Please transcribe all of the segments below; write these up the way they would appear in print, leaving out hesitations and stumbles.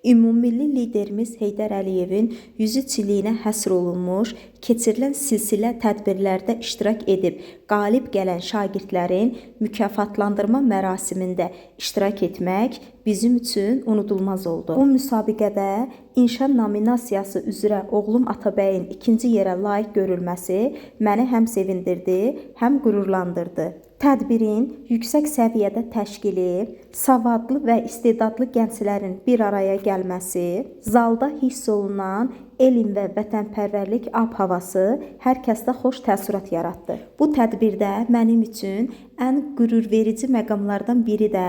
Ümummilli liderimiz Heydər Əliyevin 103 illiyinə həsr olunmuş, keçirilən silsilə tədbirlərdə iştirak edib qalib gələn şagirdlərin mükafatlandırma mərasimində iştirak etmək bizim üçün unudulmaz oldu. Bu müsabiqədə inşa nominasiyası üzrə oğlum Atabəyin ikinci yerə layiq görülməsi məni həm sevindirdi, həm qürurlandırdı. Tədbirin yüksək səviyyədə təşkili, savadlı və istedadlı gənclərin bir araya gəlməsi, zalda hiss olunan elm və vətənpərvərlik ab-havası hər kəsdə xoş təəssürat yaratdı. Bu tədbirdə mənim üçün ən qürurverici məqamlardan biri də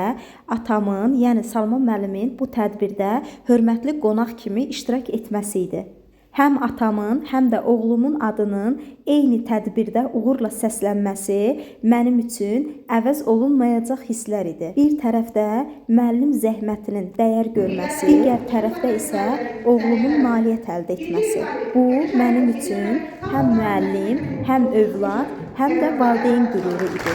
atamın, yəni Salman müəllimin bu tədbirdə hörmətli qonaq kimi iştirak etməsi idi. Həm atamın, həm də oğlumun adının eyni tədbirdə uğurla səslənməsi mənim üçün əvəz olunmayacaq hisslər idi. Bir tərəfdə müəllim zəhmətinin dəyər görməsi, digər tərəfdə isə oğlumun nailiyyət əldə etməsi. Bu mənim üçün həm müəllim, həm övlad, həm də valideyn qüruru idi.